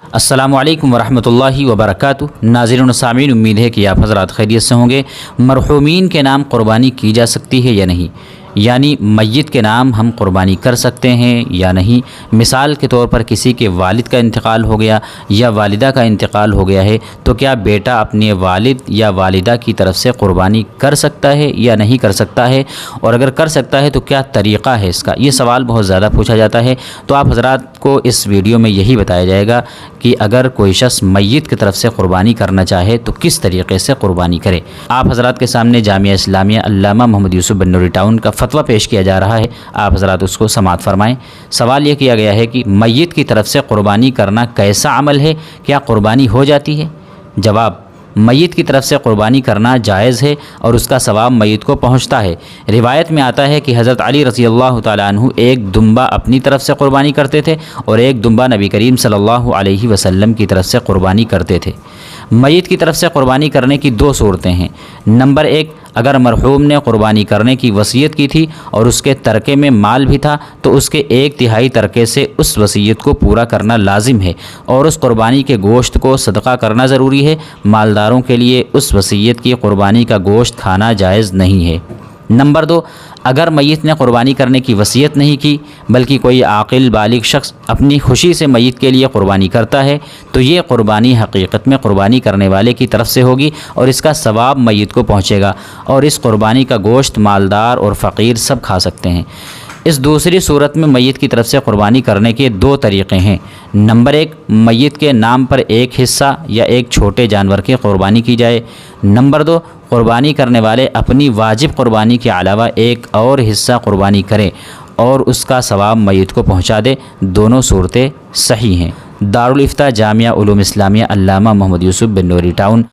السلام علیکم ورحمۃ اللہ وبرکاتہ۔ ناظرین و سامعین، امید ہے کہ آپ حضرات خیریت سے ہوں گے۔ مرحومین کے نام قربانی کی جا سکتی ہے یا نہیں، یعنی میت کے نام ہم قربانی کر سکتے ہیں یا نہیں۔ مثال کے طور پر کسی کے والد کا انتقال ہو گیا یا والدہ کا انتقال ہو گیا ہے، تو کیا بیٹا اپنے والد یا والدہ کی طرف سے قربانی کر سکتا ہے یا نہیں کر سکتا ہے، اور اگر کر سکتا ہے تو کیا طریقہ ہے اس کا؟ یہ سوال بہت زیادہ پوچھا جاتا ہے، تو آپ حضرات کو اس ویڈیو میں یہی بتایا جائے گا کہ اگر کوئی شخص میت کی طرف سے قربانی کرنا چاہے تو کس طریقے سے قربانی کرے۔ آپ حضرات کے سامنے جامعہ اسلامیہ علامہ محمد یوسف بنوری ٹاؤن کا فتویٰ پیش کیا جا رہا ہے، آپ حضرات اس کو سماعت فرمائیں۔ سوال یہ کیا گیا ہے کہ میت کی طرف سے قربانی کرنا کیسا عمل ہے، کیا قربانی ہو جاتی ہے؟ جواب: میت کی طرف سے قربانی کرنا جائز ہے اور اس کا ثواب میت کو پہنچتا ہے۔ روایت میں آتا ہے کہ حضرت علی رضی اللہ تعالیٰ عنہ ایک دمبا اپنی طرف سے قربانی کرتے تھے اور ایک دمبا نبی کریم صلی اللہ علیہ وسلم کی طرف سے قربانی کرتے تھے۔ میت کی طرف سے قربانی کرنے کی دو صورتیں ہیں۔ نمبر ایک، اگر مرحوم نے قربانی کرنے کی وصیت کی تھی اور اس کے ترکے میں مال بھی تھا تو اس کے 1/3 ترکے سے اس وصیت کو پورا کرنا لازم ہے اور اس قربانی کے گوشت کو صدقہ کرنا ضروری ہے۔ مالداروں کے لیے اس وصیت کی قربانی کا گوشت کھانا جائز نہیں ہے۔ نمبر دو، اگر میت نے قربانی کرنے کی وصیت نہیں کی بلکہ کوئی عاقل بالغ شخص اپنی خوشی سے میت کے لیے قربانی کرتا ہے تو یہ قربانی حقیقت میں قربانی کرنے والے کی طرف سے ہوگی اور اس کا ثواب میت کو پہنچے گا، اور اس قربانی کا گوشت مالدار اور فقیر سب کھا سکتے ہیں۔ اس دوسری صورت میں میت کی طرف سے قربانی کرنے کے دو طریقے ہیں۔ نمبر ایک، میت کے نام پر ایک حصہ یا ایک چھوٹے جانور کی قربانی کی جائے۔ نمبر دو، قربانی کرنے والے اپنی واجب قربانی کے علاوہ ایک اور حصہ قربانی کریں اور اس کا ثواب میت کو پہنچا دے۔ دونوں صورتیں صحیح ہیں۔ دارالافتاء جامعہ علوم اسلامیہ علامہ محمد یوسف بنوری ٹاؤن۔